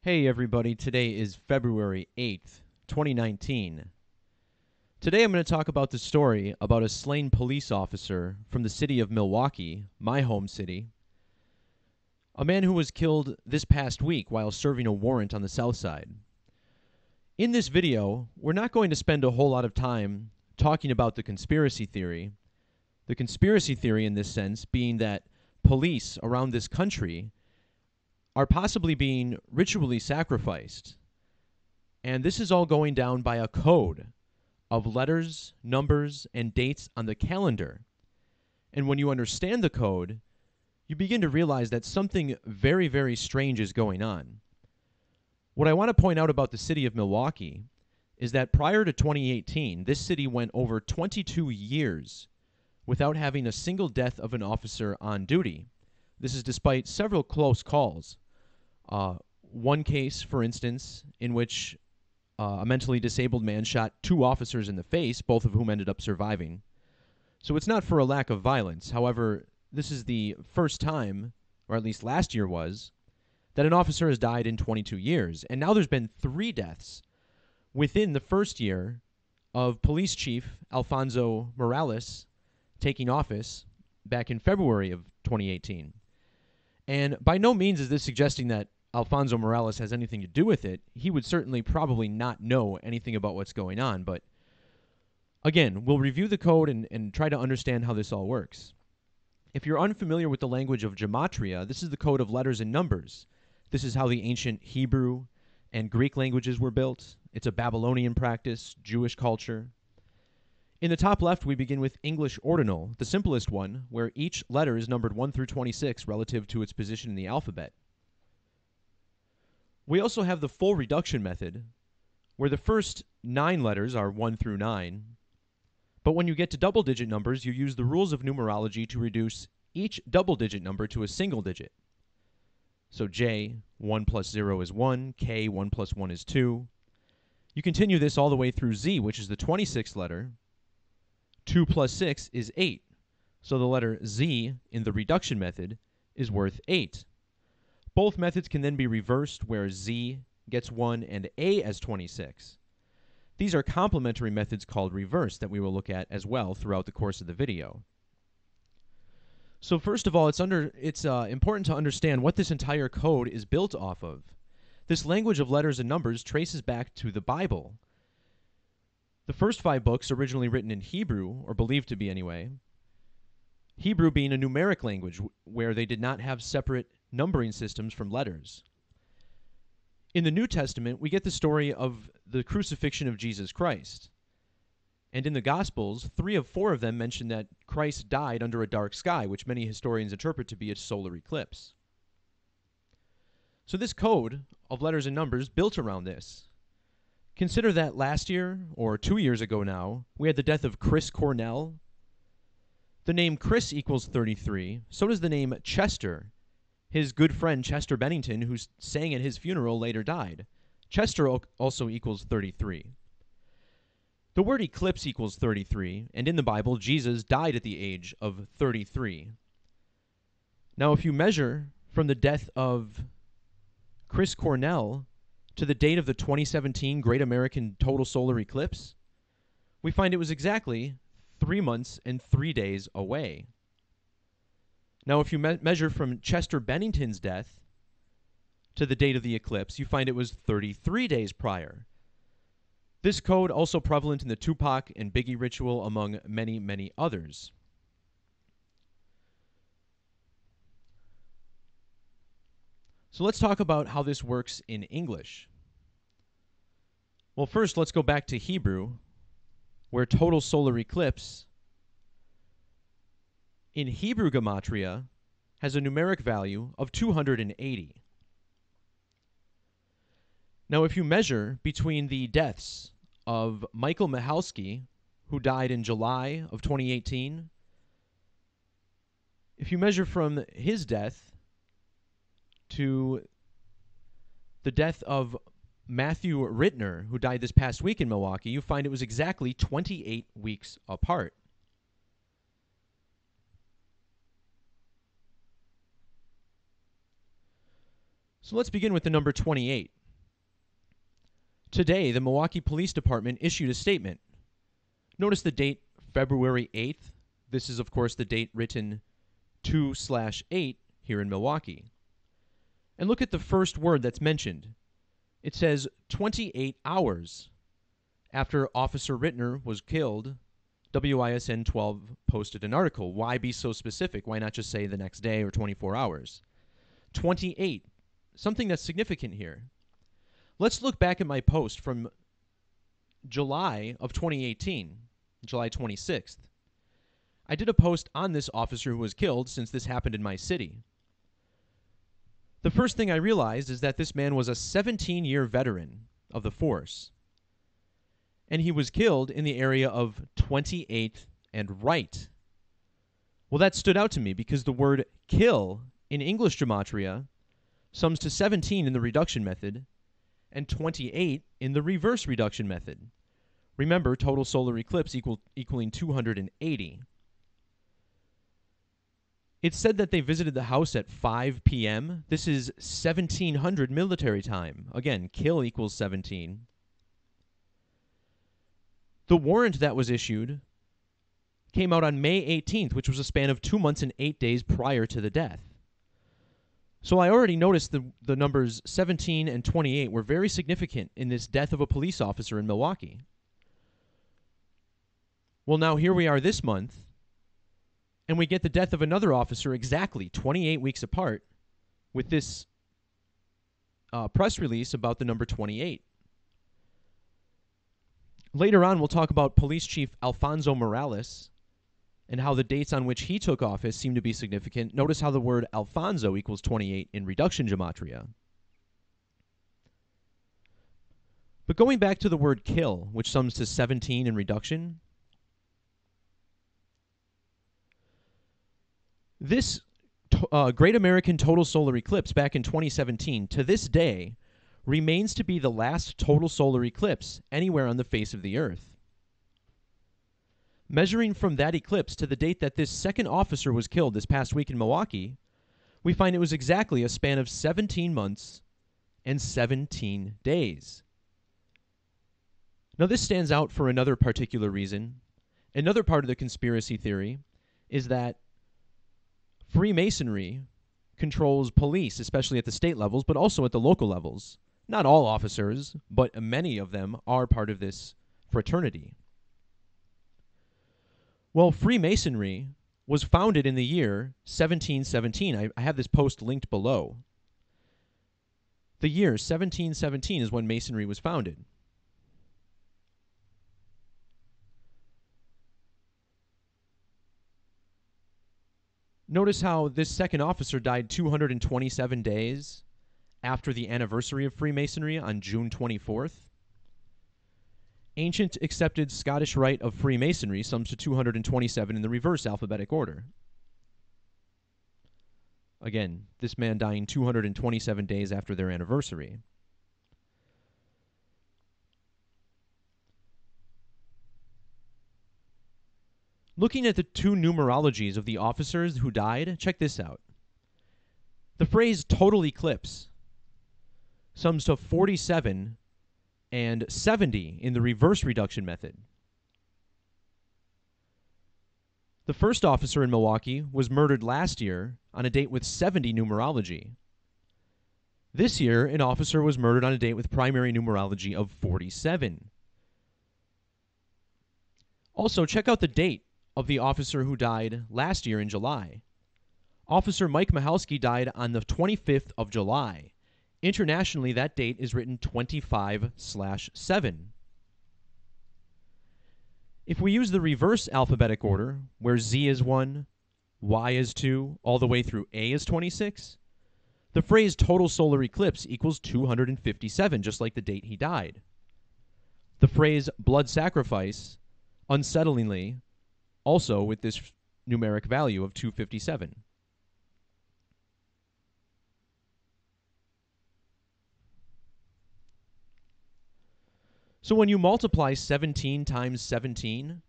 Hey everybody, today is February 8th, 2019. Today I'm going to talk about the story about a slain police officer from the city of Milwaukee, my home city. A man who was killed this past week while serving a warrant on the south side. In this video, we're not going to spend a whole lot of time talking about the conspiracy theory. The conspiracy theory in this sense being that police around this country are possibly being ritually sacrificed. And this is all going down by a code of letters, numbers, and dates on the calendar. And when you understand the code, you begin to realize that something very, very strange is going on. What I want to point out about the city of Milwaukee is that prior to 2018, this city went over 22 years without having a single death of an officer on duty. This is despite several close calls. One case, for instance, in which a mentally disabled man shot two officers in the face, both of whom ended up surviving. So it's not for a lack of violence. However, this is the first time, or at least last year was, that an officer has died in 22 years. And now there's been 3 deaths within the first year of Police Chief Alfonso Morales taking office back in February of 2018. And by no means is this suggesting that Alfonso Morales has anything to do with it. He would certainly probably not know anything about what's going on. But again, we'll review the code and try to understand how this all works. If you're unfamiliar with the language of Gematria, this is the code of letters and numbers. This is how the ancient Hebrew and Greek languages were built. It's a Babylonian practice, Jewish culture. In the top left, we begin with English ordinal, the simplest one, where each letter is numbered 1 through 26 relative to its position in the alphabet. We also have the full reduction method, where the first 9 letters are 1 through 9. But when you get to double-digit numbers, you use the rules of numerology to reduce each double-digit number to a single digit. So J, 1 plus 0 is 1, K, 1 plus 1 is 2. You continue this all the way through Z, which is the 26th letter. 2 plus 6 is 8. So the letter Z in the reduction method is worth 8. Both methods can then be reversed, where Z gets 1 and A as 26. These are complementary methods called reverse that we will look at as well throughout the course of the video. So first of all, it's important to understand what this entire code is built off of. This language of letters and numbers traces back to the Bible. The first 5 books originally written in Hebrew, or believed to be anyway, Hebrew being a numeric language where they did not have separate numbering systems from letters. In the New Testament, we get the story of the crucifixion of Jesus Christ. And in the Gospels, 3 of 4 of them mention that Christ died under a dark sky, which many historians interpret to be a solar eclipse. So this code of letters and numbers built around this. Consider that last year, or 2 years ago now, we had the death of Chris Cornell. The name Chris equals 33. So does the name Chester. His good friend Chester Bennington, who sang at his funeral, later died. Chester also equals 33. The word eclipse equals 33, and in the Bible, Jesus died at the age of 33. Now, if you measure from the death of Chris Cornell to the date of the 2017 Great American Total Solar Eclipse, we find it was exactly 3 months and 3 days away. Now, if you measure from Chester Bennington's death to the date of the eclipse, you find it was 33 days prior. This code also prevalent in the Tupac and Biggie ritual, among many, many others. So let's talk about how this works in English. Well, first, let's go back to Hebrew, where total solar eclipse in Hebrew Gematria has a numeric value of 280. Now, if you measure between the deaths of Michael Michalski, who died in July of 2018, if you measure from his death to the death of Matthew Rittner, who died this past week in Milwaukee, you find it was exactly 28 weeks apart. So let's begin with the number 28. Today, the Milwaukee Police Department issued a statement. Notice the date, February 8th. This is, of course, the date written 2/8 here in Milwaukee. And look at the first word that's mentioned. It says 28 hours after Officer Rittner was killed. WISN 12 posted an article. Why be so specific? Why not just say the next day or 24 hours? 28. Something that's significant here. Let's look back at my post from July of 2018, July 26th. I did a post on this officer who was killed since this happened in my city. The first thing I realized is that this man was a 17-year veteran of the force. And he was killed in the area of 28th and Wright. Well, that stood out to me because the word kill in English Gematria sums to 17 in the reduction method and 28 in the reverse reduction method. Remember, total solar eclipse equaling 280. It said that they visited the house at 5 p.m. This is 1700 military time. Again, kill equals 17. The warrant that was issued came out on May 18th, which was a span of 2 months and 8 days prior to the death. So I already noticed the numbers 17 and 28 were very significant in this death of a police officer in Milwaukee. Well, now here we are this month, and we get the death of another officer exactly 28 weeks apart with this press release about the number 28. Later on, we'll talk about Police Chief Alfonso Morales and how the dates on which he took office seem to be significant. Notice how the word Alfonso equals 28 in reduction gematria. But going back to the word kill, which sums to 17 in reduction, this Great American Total Solar Eclipse back in 2017, to this day, remains to be the last total solar eclipse anywhere on the face of the Earth. Measuring from that eclipse to the date that this second officer was killed this past week in Milwaukee, we find it was exactly a span of 17 months and 17 days. Now, this stands out for another particular reason. Another part of the conspiracy theory is that Freemasonry controls police, especially at the state levels, but also at the local levels. Not all officers, but many of them are part of this fraternity. Well, Freemasonry was founded in the year 1717. I have this post linked below. The year 1717 is when Masonry was founded. Notice how this second officer died 227 days after the anniversary of Freemasonry on June 24th. Ancient accepted Scottish rite of Freemasonry sums to 227 in the reverse alphabetic order. Again, this man dying 227 days after their anniversary. Looking at the two numerologies of the officers who died, check this out. The phrase total eclipse sums to 47 and 70 in the reverse reduction method. The first officer in Milwaukee was murdered last year on a date with 70 numerology. This year, an officer was murdered on a date with primary numerology of 47. Also, check out the date of the officer who died last year in July. Officer Mike Michalski died on the 25th of July. Internationally, that date is written 25/7. If we use the reverse alphabetic order, where Z is 1, Y is 2, all the way through A is 26, the phrase total solar eclipse equals 257, just like the date he died. The phrase blood sacrifice, unsettlingly, also with this numeric value of 257. So when you multiply 17 times 17,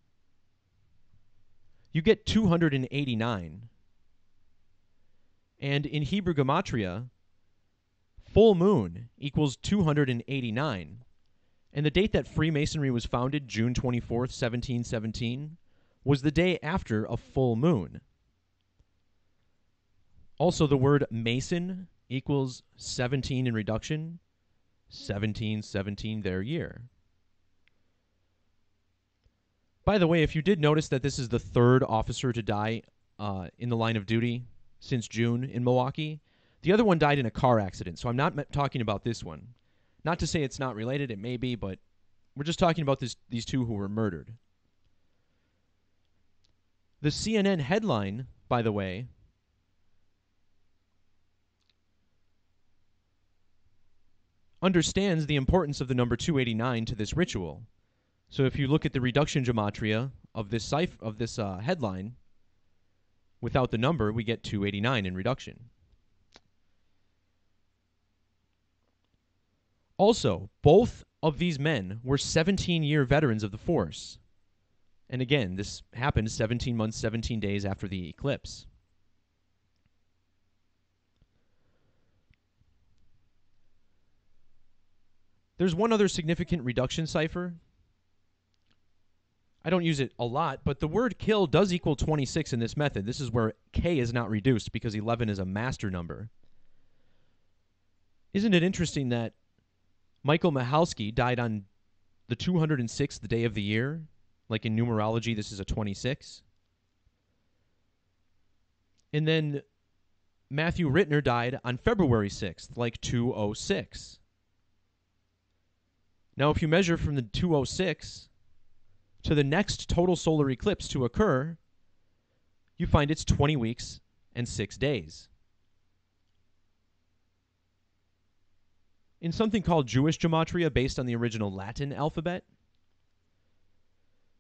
you get 289. And in Hebrew Gematria, full moon equals 289. And the date that Freemasonry was founded, June 24th, 1717, was the day after a full moon. Also, the word Mason equals 17 in reduction, 1717 their year. By the way, if you did notice that this is the third officer to die in the line of duty since June in Milwaukee, the other one died in a car accident, so I'm not talking about this one. Not to say it's not related, it may be, but we're just talking about these two who were murdered. The CNN headline, by the way, understands the importance of the number 289 to this ritual. So if you look at the reduction gematria of this headline, without the number, we get 289 in reduction. Also, both of these men were 17-year veterans of the force. And again, this happened 17 months, 17 days after the eclipse. There's one other significant reduction cipher. I don't use it a lot, but the word kill does equal 26 in this method. This is where K is not reduced because 11 is a master number. Isn't it interesting that Michael Michalski died on the 206th day of the year? Like in numerology, this is a 26. And then Matthew Rittner died on February 6th, like 206. Now, if you measure from the 206 to the next total solar eclipse to occur, you find it's 20 weeks and 6 days. In something called Jewish gematria based on the original Latin alphabet,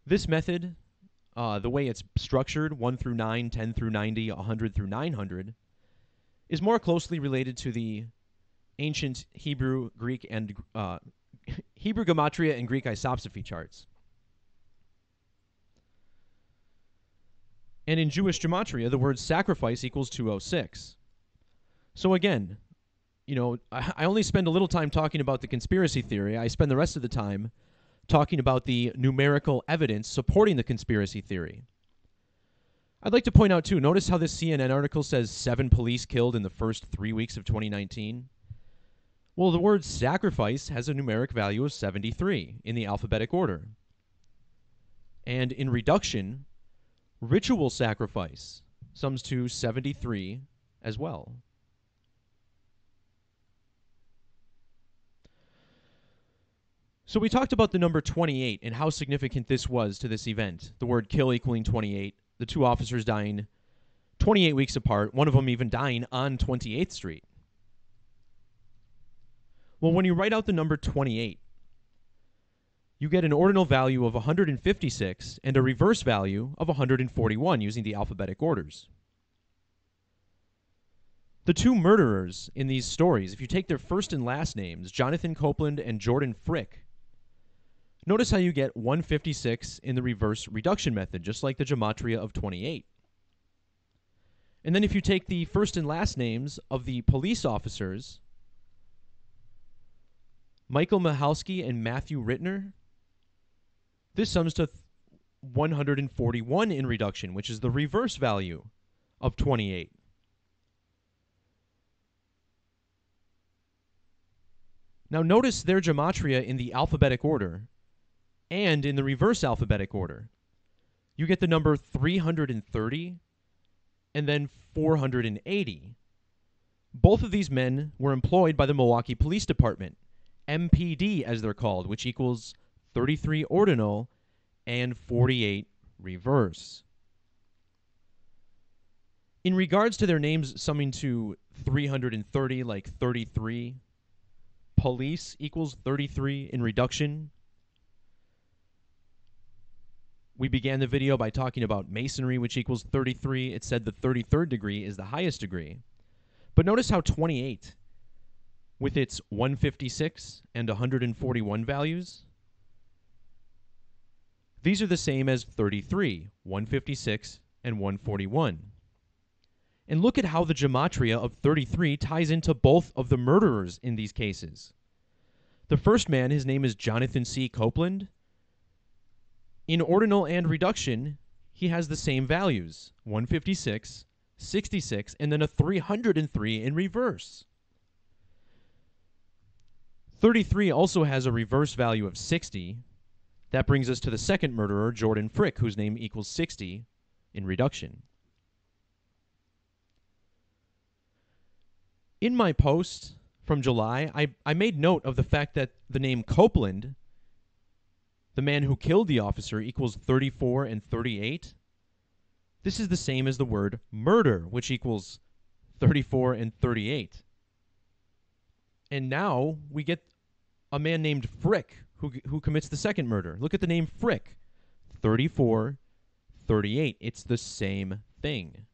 this method, the way it's structured, 1 through 9, 10 through 90, 100 through 900, is more closely related to the ancient Hebrew, Greek, and Hebrew gematria and Greek isopsephy charts. And in Jewish gematria, the word sacrifice equals 206. So again, you know, I only spend a little time talking about the conspiracy theory. I spend the rest of the time talking about the numerical evidence supporting the conspiracy theory. I'd like to point out, too, notice how this CNN article says 7 police killed in the first 3 weeks of 2019? Well, the word sacrifice has a numeric value of 73 in the alphabetic order. And in reduction, ritual sacrifice sums to 73 as well. So we talked about the number 28 and how significant this was to this event. The word kill equaling 28, the two officers dying 28 weeks apart, one of them even dying on 28th Street. Well, when you write out the number 28, you get an ordinal value of 156 and a reverse value of 141 using the alphabetic orders. The two murderers in these stories, if you take their first and last names, Jonathan Copeland and Jordan Frick, notice how you get 156 in the reverse reduction method, just like the gematria of 28. And then if you take the first and last names of the police officers, Michael Michalski and Matthew Rittner, this sums to 141 in reduction, which is the reverse value of 28. Now notice their gematria in the alphabetic order and in the reverse alphabetic order. You get the number 330 and then 480. Both of these men were employed by the Milwaukee Police Department, MPD as they're called, which equals 33 ordinal and 48 reverse. In regards to their names summing to 330, like 33, police equals 33 in reduction. We began the video by talking about masonry, which equals 33. It said the 33rd degree is the highest degree. But notice how 28, with its 156 and 141 values, these are the same as 33, 156, and 141. And look at how the gematria of 33 ties into both of the murderers in these cases. The first man, his name is Jonathan C. Copeland. In ordinal and reduction, he has the same values, 156, 66, and then a 303 in reverse. 33 also has a reverse value of 60. That brings us to the second murderer, Jordan Frick, whose name equals 60 in reduction. In my post from July, I made note of the fact that the name Copeland, the man who killed the officer, equals 34 and 38. This is the same as the word murder, which equals 34 and 38. And now we get a man named Frick who commits the second murder. Look at the name Frick. 34, 38. It's the same thing.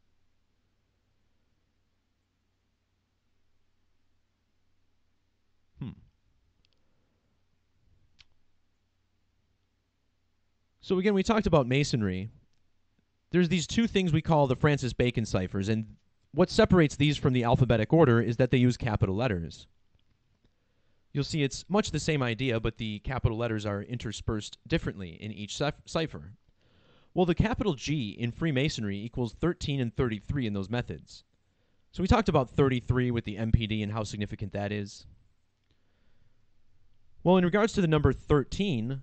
So again, we talked about Masonry. There's these two things we call the Francis Bacon ciphers, and what separates these from the alphabetic order is that they use capital letters. You'll see it's much the same idea, but the capital letters are interspersed differently in each cipher. Well, the capital G in Freemasonry equals 13 and 33 in those methods. So we talked about 33 with the MPD and how significant that is. Well, in regards to the number 13,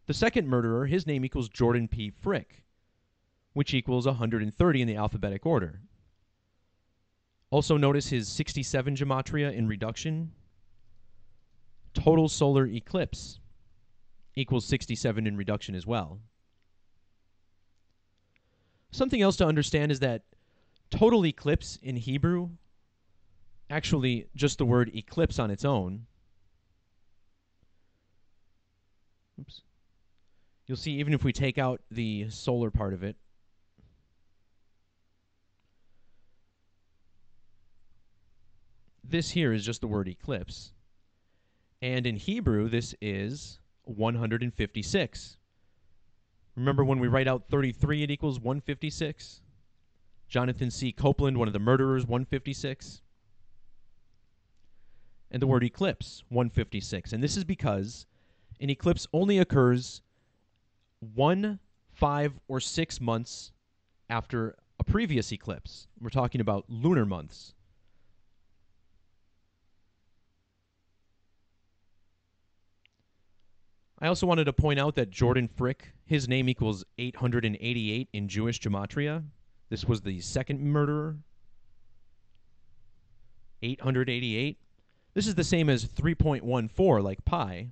the second murderer, his name equals Jordan P. Frick, which equals 130 in the alphabetic order. Also notice his 67 gematria in reduction. Total solar eclipse equals 67 in reduction as well. Something else to understand is that total eclipse in Hebrew, actually just the word eclipse on its own, you'll see even if we take out the solar part of it, this here is just the word eclipse. And in Hebrew, this is 156. Remember when we write out 33, it equals 156? Jonathan C. Copeland, one of the murderers, 156. And the word eclipse, 156. And this is because an eclipse only occurs 1, 5, or 6 months after a previous eclipse. We're talking about lunar months. I also wanted to point out that Jordan Frick, his name equals 888 in Jewish gematria. This was the second murderer. 888. This is the same as 3.14, like pi.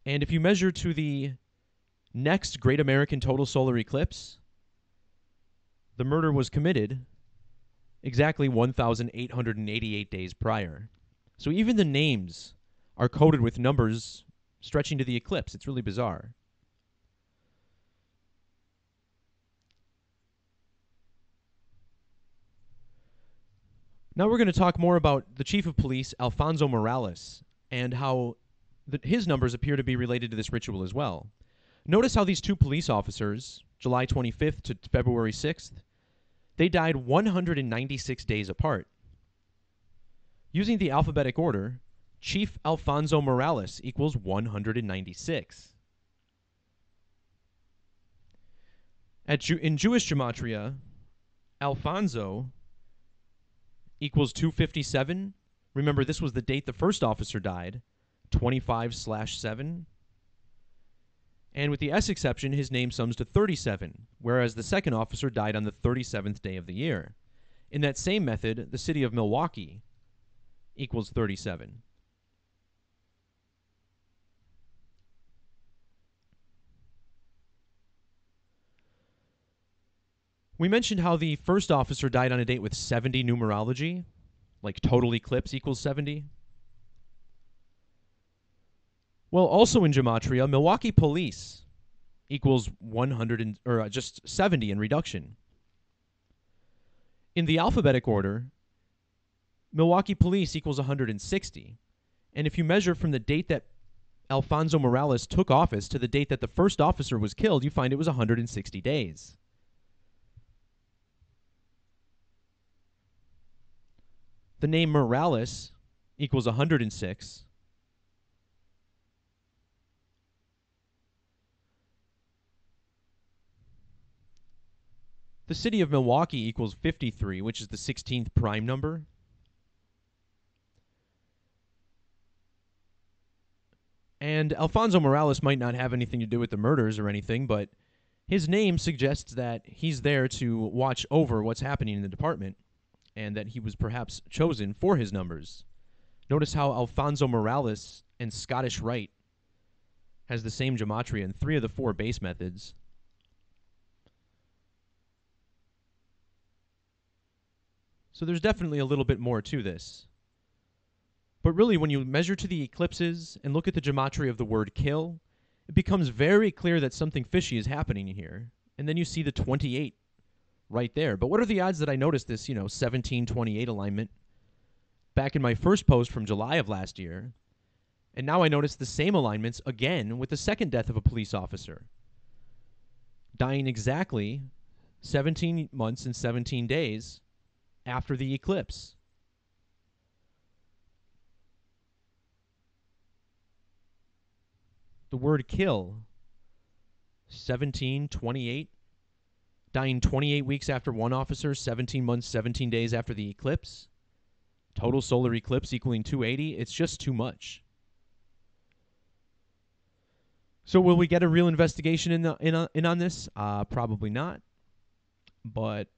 And if you measure to the next Great American Total Solar Eclipse, the murder was committed exactly 1,888 days prior. So even the names are coded with numbers stretching to the eclipse. It's really bizarre. Now we're going to talk more about the Chief of Police, Alfonso Morales, and how his numbers appear to be related to this ritual as well. Notice how these two police officers, July 25th to February 6th, they died 196 days apart. Using the alphabetic order, Chief Alfonso Morales equals 196. In Jewish gematria, Alfonso equals 257. Remember, this was the date the first officer died, 25/7. And with the S exception, his name sums to 37, whereas the second officer died on the 37th day of the year. In that same method, the city of Milwaukee equals 37. We mentioned how the first officer died on a date with 70 numerology, like total eclipse equals 70. Well, also in gematria, Milwaukee police equals 100 just 70 in reduction. In the alphabetic order, Milwaukee police equals 160. And if you measure from the date that Alfonso Morales took office to the date that the first officer was killed, you find it was 160 days. The name Morales equals 106. The city of Milwaukee equals 53, which is the 16th prime number. And Alfonso Morales might not have anything to do with the murders or anything, but his name suggests that he's there to watch over what's happening in the department and that he was perhaps chosen for his numbers. Notice how Alfonso Morales and Scottish Rite has the same gematria in 3 of the 4 base methods. So there's definitely a little bit more to this. But really, when you measure to the eclipses and look at the gematria of the word kill, it becomes very clear that something fishy is happening here. And then you see the 28 right there. But what are the odds that I noticed this, 1728 alignment back in my first post from July of last year? And now I notice the same alignments again with the second death of a police officer, dying exactly 17 months and 17 days after the eclipse. The word kill, 1728, dying 28 weeks after one officer, 17 months, 17 days after the eclipse. Total solar eclipse equaling 280. It's just too much. So will we get a real investigation in on this? Probably not. But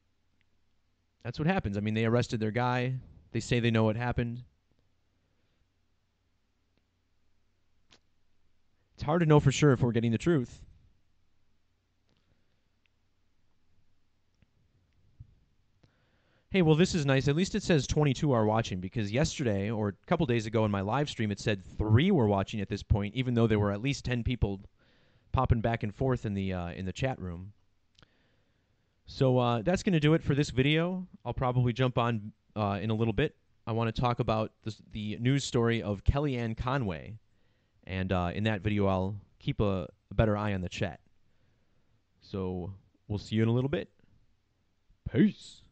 that's what happens. I mean, they arrested their guy. They say they know what happened. It's hard to know for sure if we're getting the truth. Hey, well, this is nice. At least it says 22 are watching, because yesterday or a couple days ago in my live stream, it said 3 were watching at this point, even though there were at least 10 people popping back and forth in the chat room. So that's going to do it for this video. I'll probably jump on in a little bit. I want to talk about the news story of Kellyanne Conway. And in that video, I'll keep a better eye on the chat. So we'll see you in a little bit. Peace.